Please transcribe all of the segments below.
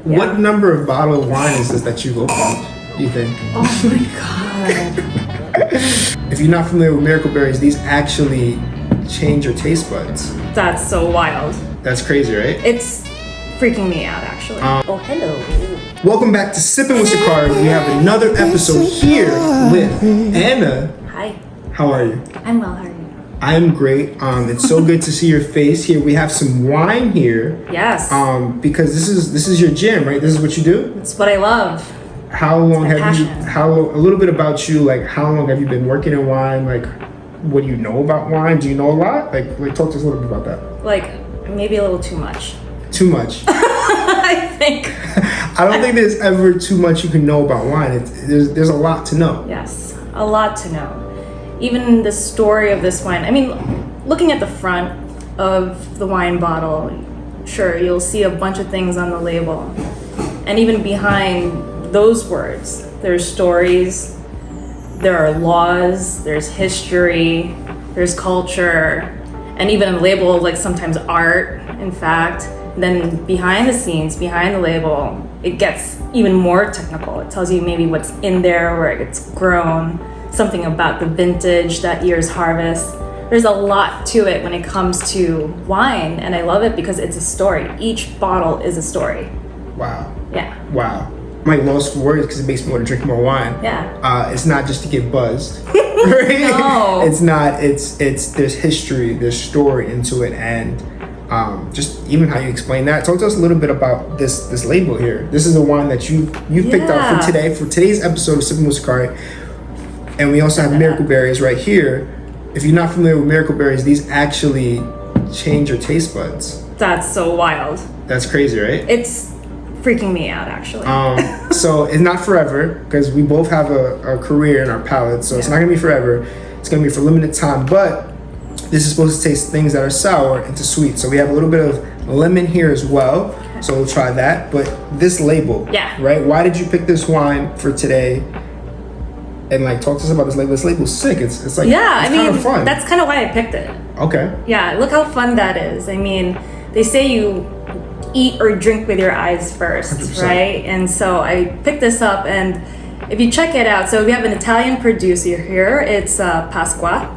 Yeah. What number of bottle of wine is this that you've opened, do you think? Oh my God. If you're not familiar with miracle berries, these actually change your taste buds. That's so wild. That's crazy, right? It's freaking me out, actually. Oh, hello. Welcome back to Sipping with Sakari. We have another episode here with Anna. Hi. How are you? I'm well, how are you? I am great. It's so good to see your face here. We have some wine here. Yes. Because this is your gym, right? This is what you do? It's what I love. How long my have you passion. a little bit about you, like how long have you been working in wine? Like what do you know about wine? Do you know a lot? Like talk to us a little bit about that. Like, maybe a little too much. Too much. I think. I don't think there's ever too much you can know about wine. There's a lot to know. Yes, a lot to know. Even the story of this wine. I mean, looking at the front of the wine bottle, sure, you'll see a bunch of things on the label. And even behind those words, there's stories, there are laws, there's history, there's culture, and even a label, like sometimes art, in fact. Then behind the scenes, behind the label, it gets even more technical. It tells you maybe what's in there, where it's grown, something about the vintage, that year's harvest. There's a lot to it when it comes to wine, and I love it because it's a story. Each bottle is a story. Wow. Yeah. Wow. I'm like lost for words because it makes me want to drink more wine. Yeah. It's not just to get buzzed. Right? No. It's not. It's there's history, there's story into it, and just even how you explain that. Talk to us a little bit about this label here. This is a wine that you picked out for today's episode of Sipping with Sakari. And we also have miracle berries right here. If you're not familiar with miracle berries, these actually change your taste buds. That's so wild. That's crazy, right? It's freaking me out, actually. So it's not forever because we both have a career in our palate. So it's not gonna be forever. It's gonna be for limited time. But this is supposed to taste things that are sour into sweet. So we have a little bit of lemon here as well. So we'll try that. But this label, right? Why did you pick this wine for today? And like talk to us about this label. This label's sick. It's like it's kind of fun. That's kind of why I picked it. Okay. Yeah, look how fun that is. I mean, they say you eat or drink with your eyes first, 100%. right? And so I picked this up, and if you check it out, so we have an Italian producer here. It's Pasqua,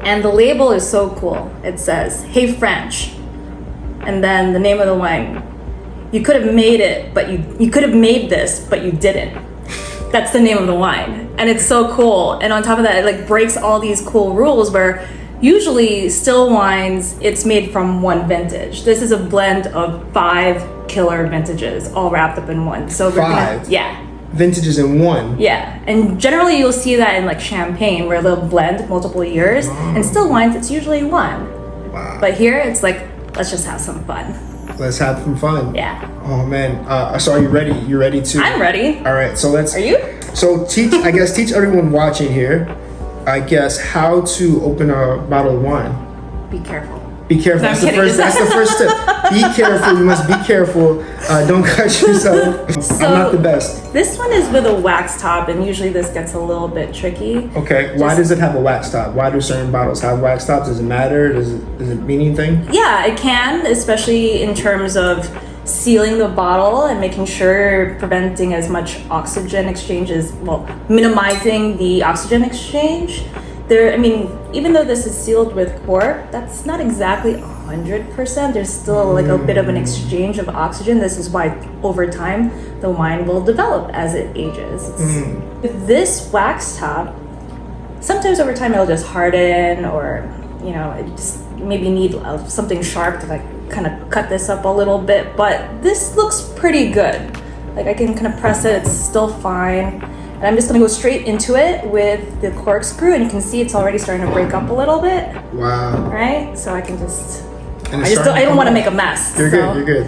and the label is so cool. It says, "Hey French," and then the name of the wine. You could have made it, but you could have made this, but you didn't. That's the name of the wine, and it's so cool. And on top of that, it like breaks all these cool rules where usually still wines, it's made from one vintage. This is a blend of 5 killer vintages all wrapped up in one. So we're 5? Yeah. Vintages in one? Yeah, and generally you'll see that in like champagne where they'll blend multiple years, and still wines, it's usually one. Wow. But here it's like, let's just have some fun. Let's have some fun. Yeah. Oh man. So are you ready? You ready to? I'm ready. All right. So let's. Are you? So teach everyone watching here, I guess, how to open a bottle of wine. Be careful. Be careful. No, That's the first tip. Be careful. You must be careful. Don't cut yourself. So, I'm not the best. This one is with a wax top, and usually this gets a little bit tricky. Okay. Why does it have a wax top? Why do certain bottles have wax tops? Does it matter? Does it mean anything? Yeah, it can, especially in terms of sealing the bottle and making sure preventing as much oxygen exchange as, well, minimizing the oxygen exchange. I mean, even though this is sealed with cork, that's not exactly 100%. There's still like a bit of an exchange of oxygen. This is why over time the wine will develop as it ages. With this wax top, sometimes over time it'll just harden, or it just maybe need something sharp to like kind of cut this up a little bit. But this looks pretty good. Like I can kind of press it, it's still fine. And I'm just gonna go straight into it with the corkscrew, and you can see it's already starting to break up a little bit. Wow. Right? So I can just, And I don't want to make a mess. You're good.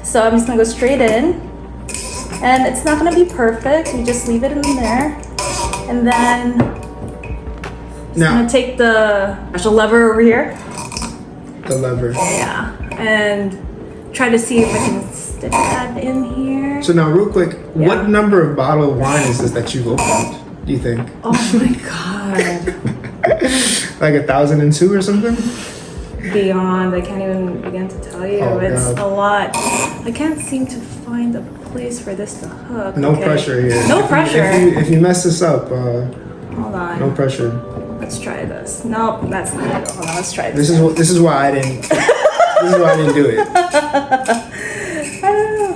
So I'm just gonna go straight in, and it's not gonna be perfect. You just leave it in there, and then I'm gonna take the lever over here. The lever. Yeah, and try to see if I can stick that in here. So now, real quick, what number of bottle of wine is this that you've opened? Do you think? Oh my God. Like 1,002 or something? Beyond, I can't even begin to tell you. Oh, it's God. a lot. I can't seem to find a place for this to hook. No pressure here. No pressure. If you mess this up, Hold on. no pressure. Let's try this. Nope, that's not it. Hold on, let's try this. This is why I didn't. This is why I didn't do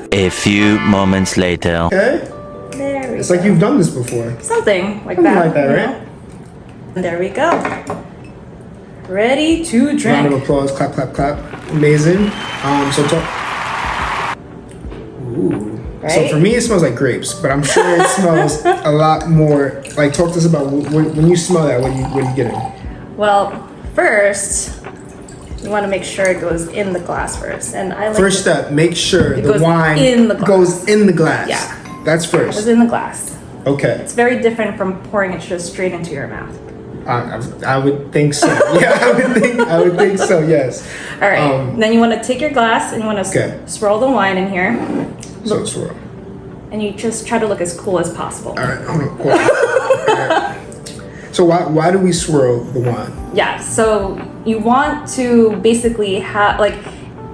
it. A few moments later. Okay. There we go. It's like you've done this before. Something like Something that. like that, you right? know? And there we go. Ready to drink. Round of applause. Clap, clap, clap. Amazing. So talk. Ooh. Right? So for me, it smells like grapes, but I'm sure it smells a lot more. Like, talk to us about when you smell that. What are you getting? Well, first, you want to make sure it goes in the glass first. And I like First step, make sure It the goes wine in the glass. goes in the glass. Yeah. That's It's first. in the glass. Okay. It's very different from pouring it just straight into your mouth. I would think so. Yeah, I would think so. Yes. All right. Then you want to take your glass and you want to Okay. swirl the wine in here. So swirl. And you just try to look as cool as possible. All right. Hold on. All right. So why do we swirl the wine? Yeah. So you want to basically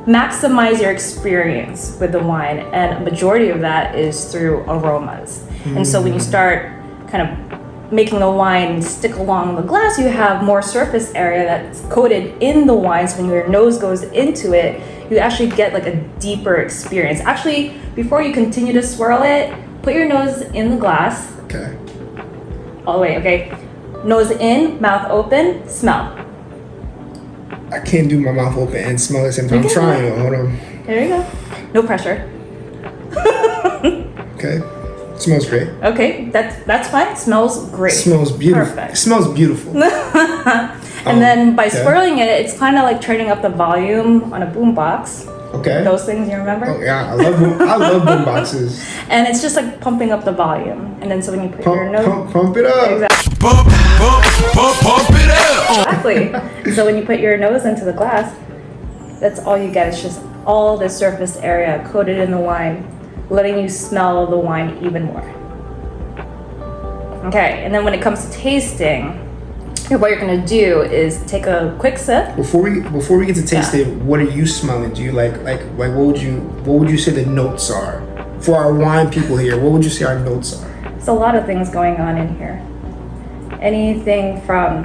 maximize your experience with the wine, and a majority of that is through aromas. And so when you start kind of making the wine stick along the glass, you have more surface area that's coated in the wine. So when your nose goes into it, you actually get like a deeper experience. Actually, before you continue to swirl it, put your nose in the glass. Okay. All the way, okay? Nose in, mouth open, smell. I can't do my mouth open and smell at the same time. I'm trying. Hold on. There you go. No pressure. Okay. Smells great. Okay, that's fine. It smells great. Smells beautiful. Perfect. It smells beautiful. And then by okay. swirling it, it's kind of like turning up the volume on a boombox. Okay. Those things you remember? Oh, yeah, I love boom boxes. And it's just like pumping up the volume. And then so when you put your nose, Pump it up. exactly. Pump it up. Exactly. So when you put your nose into the glass, that's all you get. It's just all the surface area coated in the wine, letting you smell the wine even more. Okay, and then when it comes to tasting, what you're gonna do is take a quick sip. Before we get to tasting, what are you smelling? Do you like what would you say the notes are? For our wine people here, what would you say our notes are? There's a lot of things going on in here. Anything from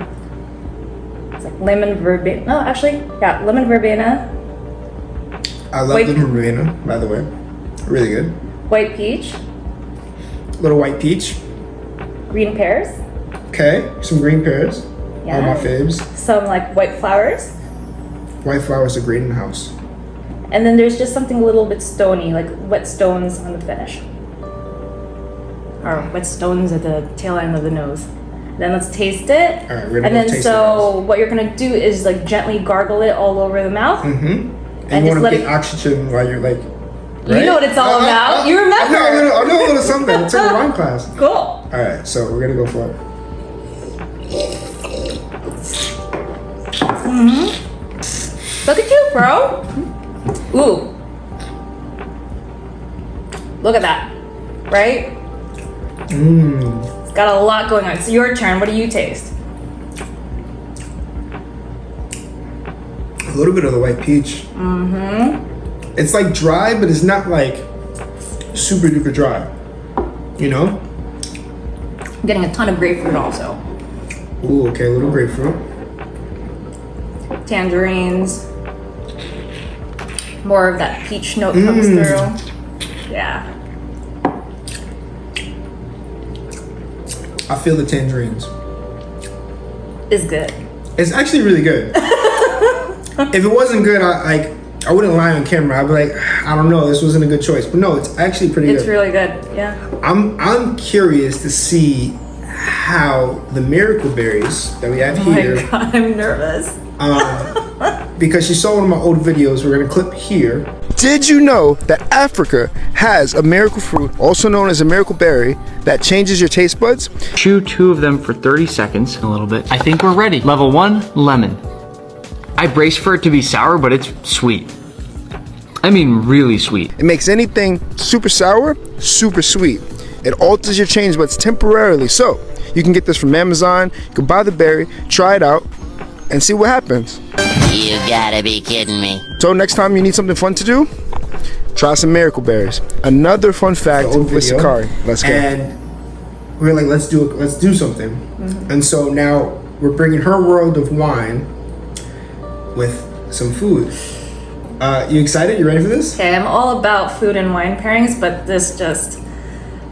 it's like lemon verbena. No, actually, yeah, lemon verbena, I love the Marina, by the way. Really good. white peach, Little white peach. green pears, Okay. Some green pears. yeah, All my faves. some like white flowers, White flowers are great in the house. and then there's just something a little bit stony, like wet stones on the finish, or wet stones at the tail end of the nose. Then let's taste it. All right, we're gonna and go then taste so what you're gonna do is like gently gargle it all over the mouth. And And you just want let to get it- oxygen while you're like. You know what it's all about. You remember. I know a little something. I took a wine class. Cool. All right, so we're gonna go for it. Look at you, bro. Ooh. Look at that. Right? It's got a lot going on. It's your turn. What do you taste? A little bit of the white peach. It's like dry, but it's not like super duper dry. You know? I'm getting a ton of grapefruit also. Ooh, okay, a little grapefruit. Tangerines. More of that peach note comes through. Yeah. I feel the tangerines. It's good. It's actually really good. If it wasn't good, I wouldn't lie on camera. I'd be like, I don't know, this wasn't a good choice. But no, it's actually pretty It's good. really good. Yeah. I'm curious to see how the miracle berries that we have Oh my here, god, I'm nervous. because you saw one of my old videos, we're gonna clip here. Did you know that Africa has a miracle fruit, also known as a miracle berry, that changes your taste buds? Chew 2 of them for 30 seconds, a little bit. I think we're ready. Level 1, lemon. I brace for it to be sour, but it's sweet. I mean really sweet. It makes anything super sour, super sweet. It alters your change buds temporarily. So you can get this from Amazon. You can buy the berry, try it out, and see what happens. You gotta be kidding me. So next time you need something fun to do, try some miracle berries. Another fun fact with Sakari. Let's go. And we're like, let's do something. And so now we're bringing her world of wine with some food. You excited? You ready for this? Okay, I'm all about food and wine pairings, but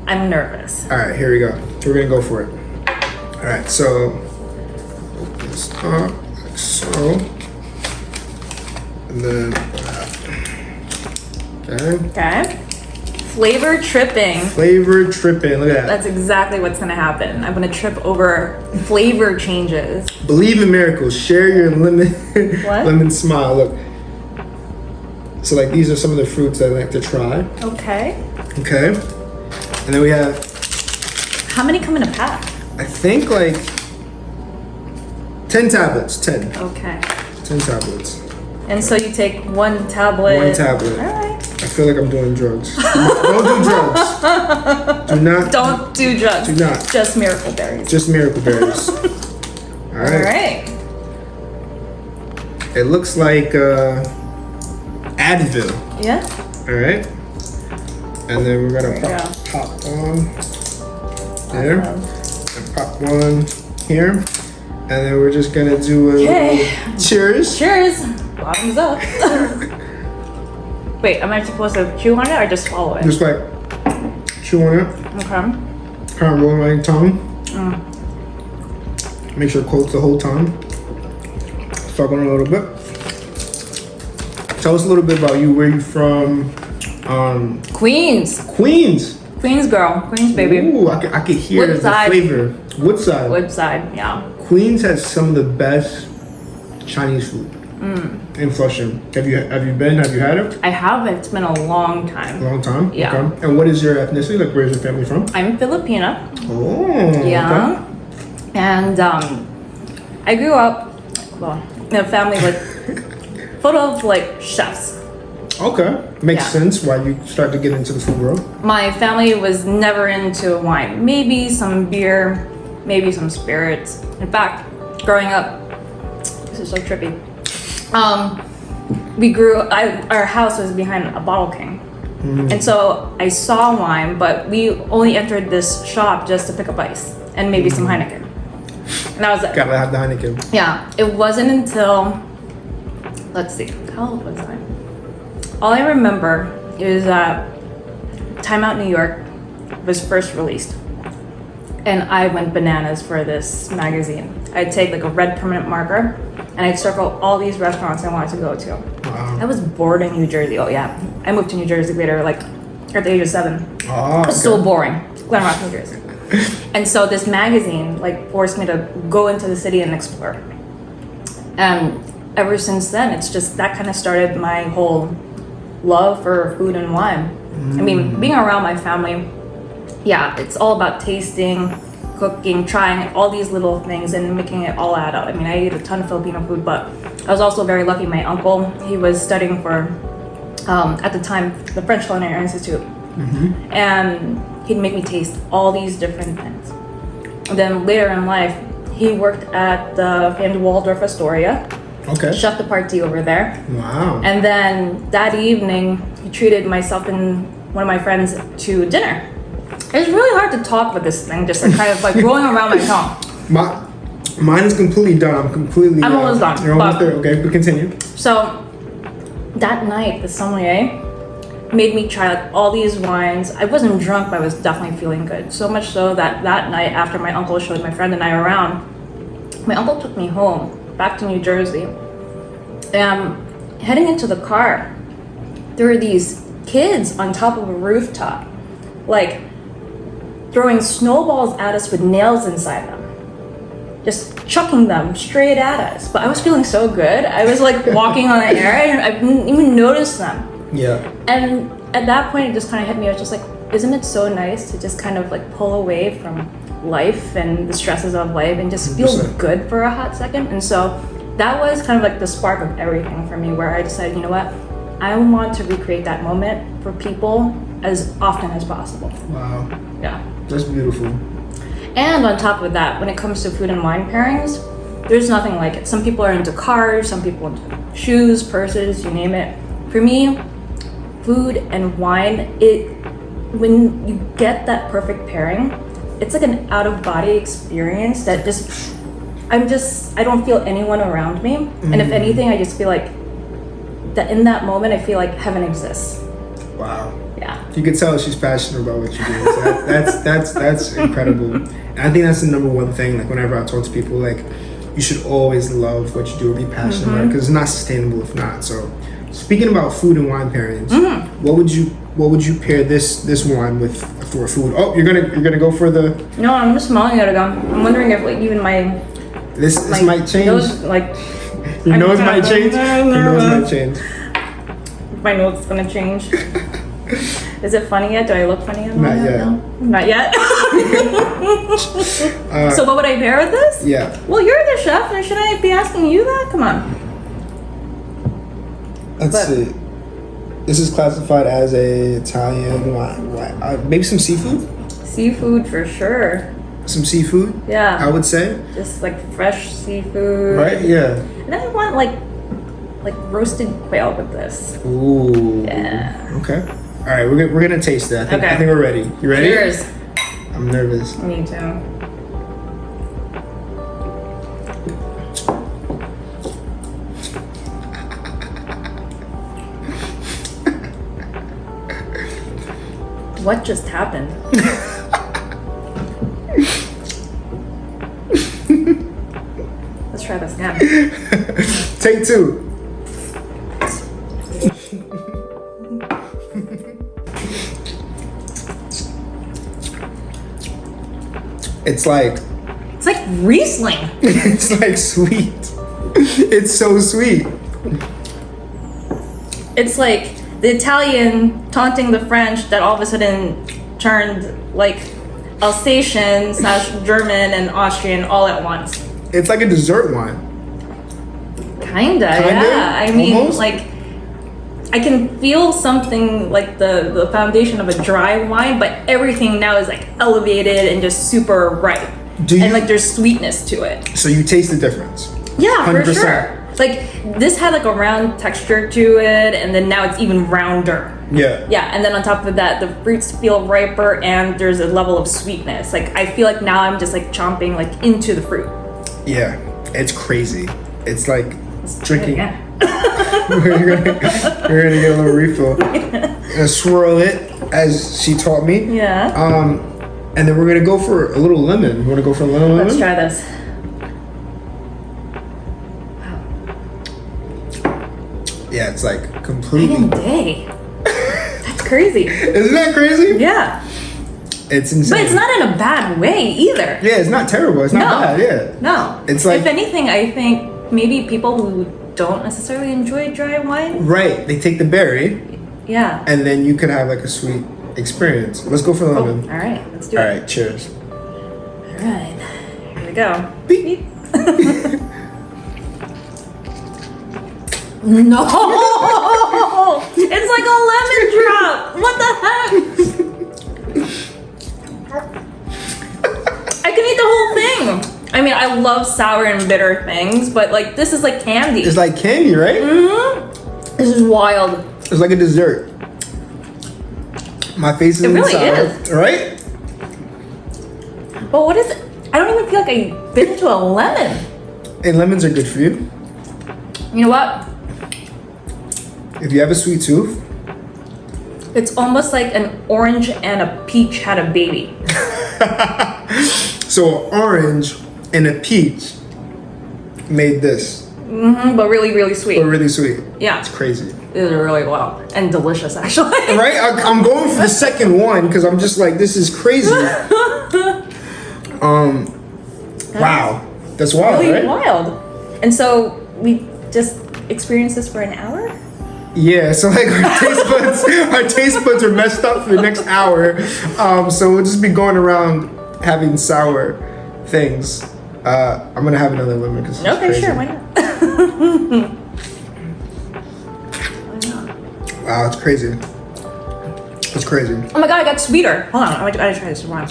I'm nervous. All right, here we go. We're gonna go for it. All right, so open this up like so, and then Okay. Flavor tripping. Flavor tripping. Look at that. That's exactly what's gonna happen. I'm gonna trip over flavor changes. Believe in miracles. Share your lemon What? lemon smile. Look. So like these are some of the fruits that I like to try. Okay. Okay. And then we have, How many come in a pack? I think like 10 tablets. 10. Okay. 10 tablets. And so you take one tablet. One tablet. All right. I feel like I'm doing drugs. Don't do drugs. Do not. Don't do drugs. Do not. Just miracle berries. Just miracle berries. All right. All right. It looks like Advil. Yeah. All right. And then we're gonna Yeah. pop one there, and pop one here, and then we're just gonna do a Okay. little cheers. Cheers. Bottoms up. Wait, am I supposed to chew on it or just swallow it? Just like chew on it, Okay. kind of roll my tongue. Make sure it coats the whole tongue. Suck on it a little bit. Tell us a little bit about you. Where you from? Queens. Queens. Queens girl. Queens baby. Ooh, I could hear the Woodside. flavor. Woodside. Woodside, yeah. Queens has some of the best Chinese food in Flushing. Have you been? Have you had it? I have. It's been a long A time. long time. Yeah. Okay. And what is your ethnicity? Like, where's your family from? I'm Filipina. Oh. Yeah. And I grew up, well, in a family with full of like chefs. Okay. Makes Yeah. sense why you start to get into the food world. My family was never into wine. Maybe some beer, maybe some spirits. In fact, growing up, this is so trippy. Our house was behind a Bottle King. And so I saw wine, but we only entered this shop just to pick up ice and maybe some Heineken. And that was it. Gotta have the Heineken. Yeah, it wasn't until, let's see, how old was I? All I remember is that Time Out New York was first released. And I went bananas for this magazine. I'd take like a red permanent marker and I'd circle all these restaurants I wanted to go to. Wow. I was bored in New Jersey. Oh yeah, I moved to New Jersey later, like at the age of 7. Oh, It was so boring. Glen Rock, New Jersey. And so this magazine like forced me to go into the city and explore. And ever since then, it's just that kind of started my whole love for food and wine. I mean, being around my family, yeah, it's all about tasting, cooking, trying all these little things and making it all add up. I mean, I ate a ton of Filipino food, but I was also very lucky. My uncle, he was studying for, at the time, the French Culinary Institute. And he'd make me taste all these different things. And then later in life, he worked at the famed Waldorf Astoria, Okay. chef de partie over there. Wow. And then that evening, he treated myself and one of my friends to dinner. It's really hard to talk with this thing, just like kind of like rolling around my tongue. Mine is completely done. I'm almost done, You're almost but- there. Okay, but continue. So that night, the sommelier made me try like all these wines. I wasn't drunk, but I was definitely feeling good. So much so that that night, after my uncle showed my friend and I around, my uncle took me home, back to New Jersey. And heading into the car, there were these kids on top of a rooftop, like throwing snowballs at us with nails inside them. Just chucking them straight at us. But I was feeling so good. I was like walking on the air and I didn't even notice them. Yeah. And at that point, it just kind of hit me. I was just like, isn't it so nice to just kind of like pull away from life and the stresses of life and just feel 100%. good for a hot second? And so that was kind of like the spark of everything for me, where I decided, you know what? I want to recreate that moment for people as often as possible. Wow. Yeah. That's beautiful. And on top of that, when it comes to food and wine pairings, there's nothing like it. Some people are into cars, some people into shoes, purses, you name it. For me, food food and wine, when you get that perfect pairing, it's like an out of body experience that I don't feel anyone around me. And if anything, I just feel like that in that moment, I feel like heaven exists. Wow. Yeah. You can tell she's passionate about what you do. So that's incredible. And I think that's the number one thing. Like whenever I talk to people, like you should always love what you do or be passionate about it, because it's not sustainable if not. So speaking about food and wine pairings, what would you pair this wine with for food? Oh, you're gonna go for the. No, I'm just smelling it again. I'm wondering if like even my This might change. nose, like Your nose might change. Your nose might change. my nose is gonna change. Is it funny yet? Do I look funny yet? Not yet. No? Not yet. So what would I pair with this? Yeah. Well, you're the chef, and shouldn't I be asking you that? Come on. Let's see. This is classified as a Italian wine. Maybe some seafood. Seafood for sure. Some seafood. Yeah. I would say. Just like fresh seafood. Right. Yeah. And then I want like roasted quail with this. Ooh. Yeah. Okay. All right. We're gonna taste it. I think we're ready. You ready? Cheers. I'm nervous. Me too. What just happened? Let's try this again. Take two. It's like Riesling. it's like sweet. It's so sweet. It's like the Italian taunting the French that all of a sudden turned like Alsatian / German and Austrian all at once. It's like a dessert wine. Kinda, yeah. I mean, Almost? like, I can feel something like the foundation of a dry wine, but everything now is like elevated and just super ripe. And like there's sweetness to it. So you taste the difference. Yeah, 100%. for sure. Like this had like a round texture to it, and then now it's even rounder. Yeah. Yeah, and then on top of that, the fruits feel riper, and there's a level of sweetness. Like I feel like now I'm just like chomping like into the fruit. Yeah. It's crazy. It's like drinking. Yeah. You're gonna get a little refill. And swirl it as she taught me. Yeah. And then we're gonna go for a little lemon. You wanna go for a little lemon? Let's try this. Yeah, it's like Night completely. and day. That's crazy. Isn't that crazy? Yeah. It's insane. But it's not in a bad way either. Yeah, it's not terrible. It's not bad. Yeah. No. It's like- if anything, I think maybe people who don't necessarily enjoy dry wine. Right. They take the berry, Yeah. and then you could have like a sweet experience. Let's go for the Oh, lemon. all right. Let's do All it. right. Cheers. All right. Here we go. Beep. No! It's like a lemon drop! What the heck? I can eat the whole thing! I mean, I love sour and bitter things, but like this is like candy. It's like candy, right? Mm-hmm. This is wild. It's like a dessert. My face is It really sour, is. right? But what is it? I don't even feel like I bit into a lemon. And lemons are good for you. You know what? If you have a sweet tooth, It's almost like an orange and a peach had a baby. so an orange and a peach made this, But really, really sweet. but really sweet. Yeah. It's crazy. It is really well. And delicious, actually. Right? I'm going for the second one because I'm just like, this is crazy. Wow. That's wild, Really right? wild. And so we just experienced this for an hour? Yeah, so like our taste buds are messed up for the next hour. So we'll just be going around having sour things. I'm gonna have another lemon because it's Okay, crazy. sure, why not? Wow, it's crazy. It's crazy. Oh my god, I got sweeter. Hold on, I gotta try this one.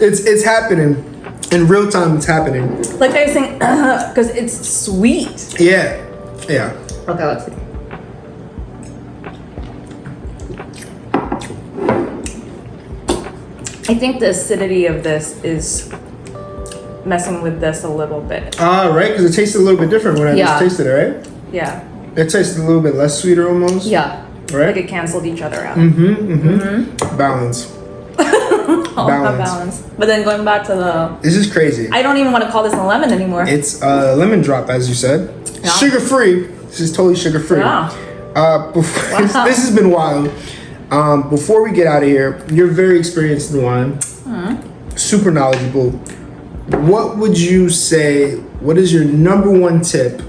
It's happening. In real time, it's happening. Like I was saying, because it's sweet. Yeah. Yeah. Okay, let's see. I think the acidity of this is messing with this a little bit. Right, because it tasted a little bit different when I just tasted it, right? Yeah. It tasted a little bit less sweeter almost. Yeah. Right? Like it canceled each other out. Balance. All about balance. But then going back to the... This is crazy. I don't even want to call this a lemon anymore. It's lemon drop, as you said. Yeah. Sugar-free. This is totally sugar-free. Yeah. This has been wild. Before we get out of here, you're very experienced in wine. Super knowledgeable. What would you say, what is your number one tip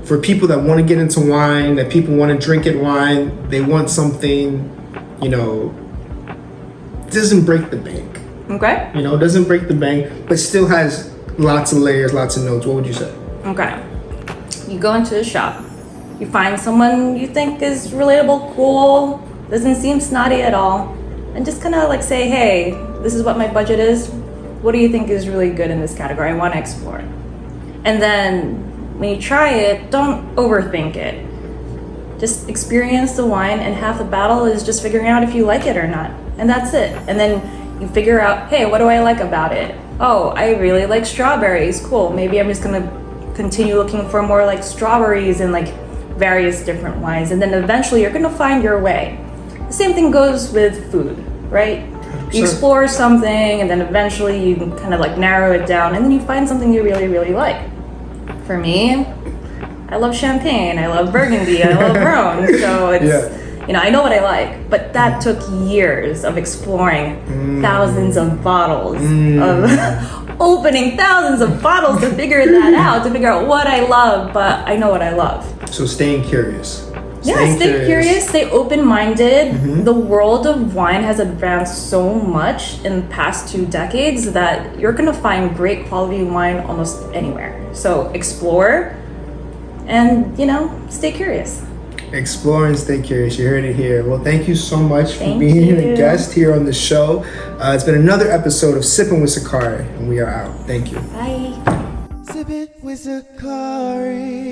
for people that want to get into wine, that people want to drink at wine, they want something, you know, doesn't break the bank. Okay. You know, doesn't break the bank, but still has lots of layers, lots of notes. What would you say? Okay. You go into a shop. You find someone you think is relatable, cool, doesn't seem snotty at all, and just kind of like say, hey, this is what my budget is. What do you think is really good in this category? I want to explore it. And then when you try it, don't overthink it. Just experience the wine, and half the battle is just figuring out if you like it or not. And that's it. And then you figure out, hey, what do I like about it? Oh, I really like strawberries. Cool. Maybe I'm just going to continue looking for more like strawberries and like various different wines. And then eventually you're going to find your way. The same thing goes with food, right? You explore something, and then eventually you can kind of like narrow it down, and then you find something you really, really like. For me, I love champagne, I love Burgundy, I love Rhone. So it's, you know, I know what I like, but that took years of exploring thousands of bottles, of opening thousands of bottles to figure that out, to figure out what I love, but I know what I love. So staying curious. Stay curious, stay open-minded. The world of wine has advanced so much in the past 2 decades that you're gonna find great quality wine almost anywhere. So explore and, you know, stay curious. Explore and stay curious. You heard it here. Well, thank you so much for being a guest here on the show. It's been another episode of Sipping with Sakari, and we are out. Thank you. Bye. Sip it with Sakari.